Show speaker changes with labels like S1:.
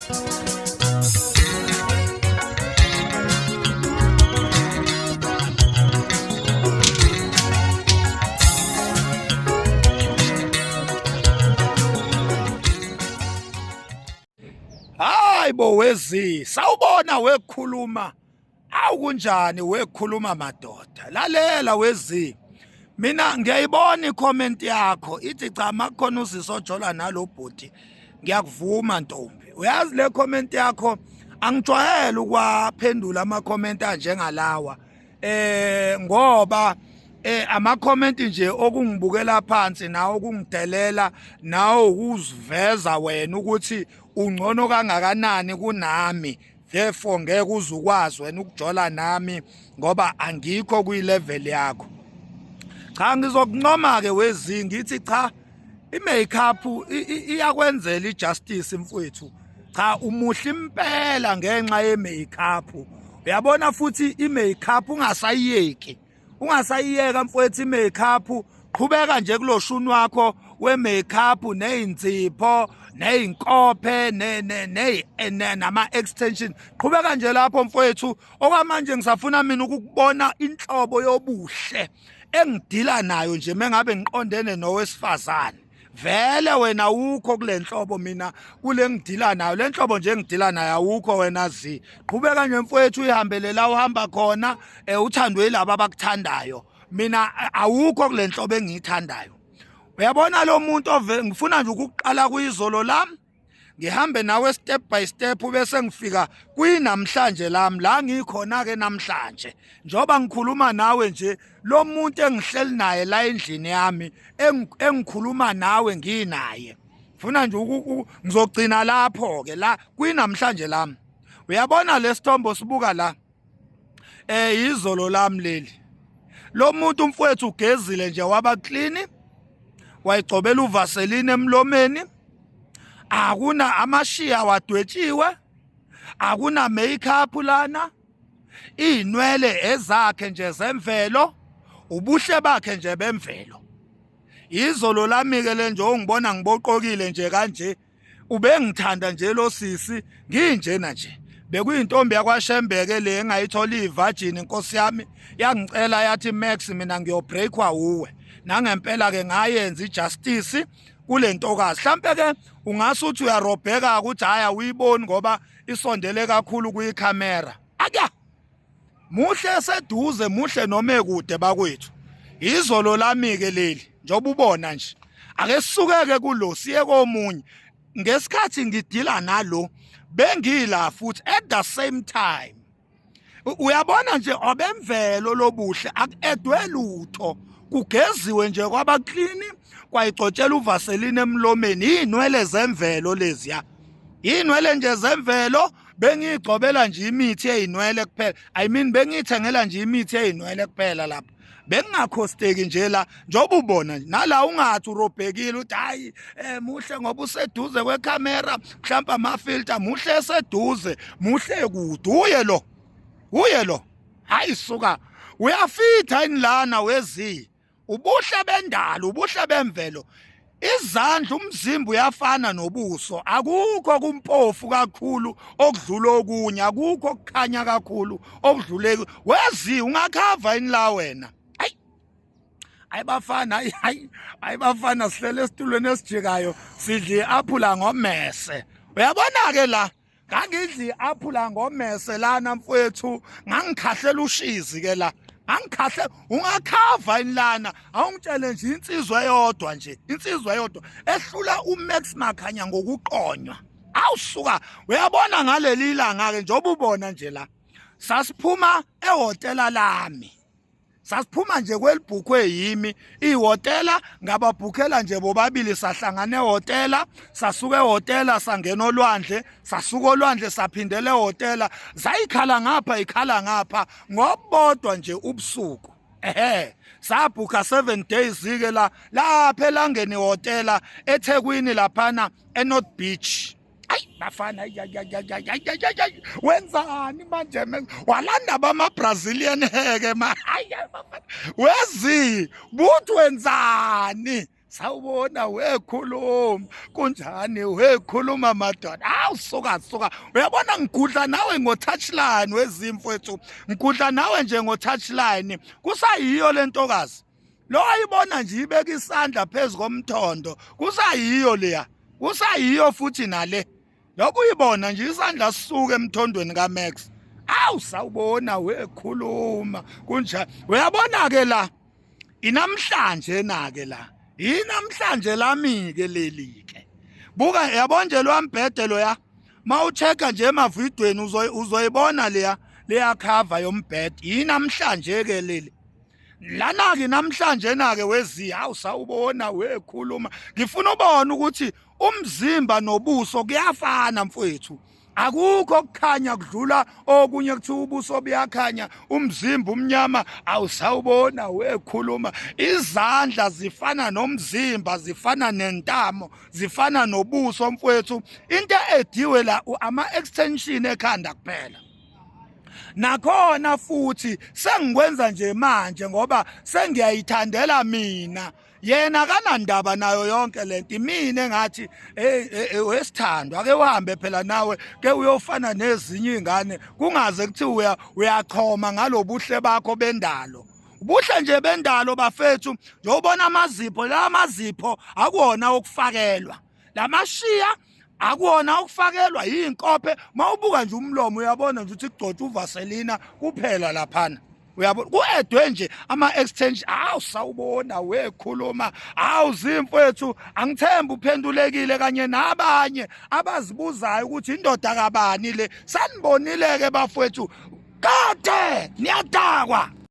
S1: Hayibo wezi sawubona wekhuluma awukunjani wekhuluma madoda lalela wezi mina ngiyayibona icomment yakho ithi cha makukhona usisojola nalobhudi ngiyakuvuma ntombi uyazi le comment yakho angijwayele ukwaphendula ama comment anjengalawa ngoba ama comment nje okungibukela phansi nawo okungidelela nawo ukuziveza wena ukuthi ungcono kangakanani kunami therefore ngeke uzukwazi wena ukujola nami ngoba angikho kwi-level yakho. Cha ngizokuncoma ke wezi ngithi cha i-makeup iyakwenzela ijustice mfowethu. Cha umuhle impela ngenxa ye-makeup. Uyabona futhi i-makeup ungasayiyeka mfowethu i-makeup qhubeka nje kuloshuni wakho we-makeup nezinsipho nezinkophe nama extension qhubeka nje lapho mfowethu okwamanje ngisafuna mina ukubona inhlobo yobuhle engidila nayo nje mengabe ngiqondene nowesifazane vele wena ukho kule nhlobo mina kule ngidila nayo le nhlobo nje engidila nayo awukho wena zi qhubeka nje mfowethu uyihambele la uhamba khona uthandwe yilabo abakuthandayo mina awukho kule nhlobo engiyithandayo. Uyabona lo muntu ngifuna nje ukuqala kuyizolo lami ngihambe nawe step by step bese ngifika kwinamhlanje lami la ngikhona ke namhlanje njoba ngikhuluma nawe nje lo muntu engihleli naye la endlini yami engikhuluma nawe nginaye ngifuna nje ngizogcina lapho ke la kwinamhlanje lami. Uyabona lesithombo sibuka la izolo lami leli lo muntu mfowethu ugezile nje waba clean wayigcobela uvaseline emlomeni akuna amashiya wadwetshiwe akuna makeup lana inwele ezakhe nje zemvelo ubuhle bakhe nje bemvelo. Izolo lami ke le nje ongibona ngiboqokile nje kanje ubengithanda nje lo sisi nginjena nje bekuyintombi yakwaShembeke le engayithola ivirgin inkosi yami yangicela yathi Max mina ngiyobreakwa uwe nangempela ke ngayenza ijustice kule ntokazi mhlambe ke ungasuthi uyarobheka ukuthi haya uyiboni ngoba isondele kakhulu kuyicamera aka muhle seduze muhle noma ekude bakwethu. Izolo lami ke leli njoba ubona nje ake sisukeke kulo siye komunye ngesikhathi ngidila nalo bengila futhi at the same time uyabona nje obemvelo lobuhle akedwe lutho kugeziwe nje kwaba clean kwayigcotshela uvaseline emlomeni inwele zemvelo leziya inwele nje zemvelo bengigcobela nje imithi ezinwele kuphela I mean bengithengela nje imithi ezinwele kuphela lapha bengingakhosteki nje la njoba ubona nala ungathi urobhekile uthi hayi muhle ngoba useduze kwecamera mhlawumbe ama filter muhle eseduze muhle kude uye lo hayi suka uyafitha inilana wezi ubuhle bendalo ubuhle bemvelo izandla umzimba uyafana nobuso akukho kumpofu kakhulu okudlula okunye akukho okukhanya kakhulu okudlule wezi ungakhava inila wena ayibafana sihlele esitulweni esijikayo sidli iapula ngomese. Uyabona ke la ngangidli iapula ngomese lana mfowethu ngangikhahlela ushizi ke la angikhahle ungakhava inilana awungitshele nje insizwa eyodwa nje insizwa eyodwa ehlula uMax Makhanya ngokuqonywa awusuka. Uyabona ngaleli ilanga ke njoba ubona nje la sasiphuma ehotela lami sasiphuma nje kwelibhukhwe yimi ihotela ngababhukhela nje bobabili sahlangana ehotela sasuka ehotela sangena olwandle sasuka olwandle saphindele ehotela zayikhala ngapha ikhala ngapha ngobodwa nje ubusuku sabhukha 7 days ke la lapha elangeni ehotela eThekwini laphana eNorth Beach. Bafana wenzani manje walanda bama Brazilian heke wezi buthi wenzani sawubona wekhuluma kunjani wekhuluma madoda awu suka uyabona ngigudla nawe ngo-touchline wezimfowethu ngigudla nawe nje ngo-touchline kusayiyo le ntokazi lo ayibona nje ibeka isandla phezu komthondo kusayiyo leya kusayiyo futhi nale lokhu uyibona nje isandla sisuka emthondweni kaMax awu sawubona wekhuluma kunjani uyabona ke la inamhlanje nake la inamhlanje lami ke leli ke buka yabona nje lo mbhede lo ya mawucheka nje emavidweni uzoyibona leya cover yombhede inamhlanje ke leli lana ke namhlanje nake wezi hawu sawubona wekhuluma ngifuna ubone ukuthi umzimba nobuso kuyafana mfowethu akukho okukhanya kudlula okunye kuthi ubuso buyakhanya umzimba umnyama awusawubona wekhuluma izandla zifana nomzimba zifana nentamo zifana nobuso mfowethu into ediwe la ama-extension ekhanda kuphela nakhona futhi sengikwenza nje manje ngoba sengiyayithandela mina yena kanandaba nayo yonke lento mina engathi wesithandwa ake uhambe phela nawe ke uyofana nezinye izingane kungaze kuthi uyachoma ngalobuhle bakho bendalo ubuhle nje bendalo bafethu njobona amazipho la amazipho akuona okufakelwa lamashiya akuona okufakelwa inkophe mawubuka nje umlomo uyabona nje ukuthi kugcotshwa uvaselina kuphela laphana uyabona kuedwe nje ama-extension awu sawubona wekhuluma awu zimfowethu angithemba uphendulekile kanye nabanye abazibuzayo ukuthi indoda kabani le sanibonile-ke bafowethu kade niyadakwa.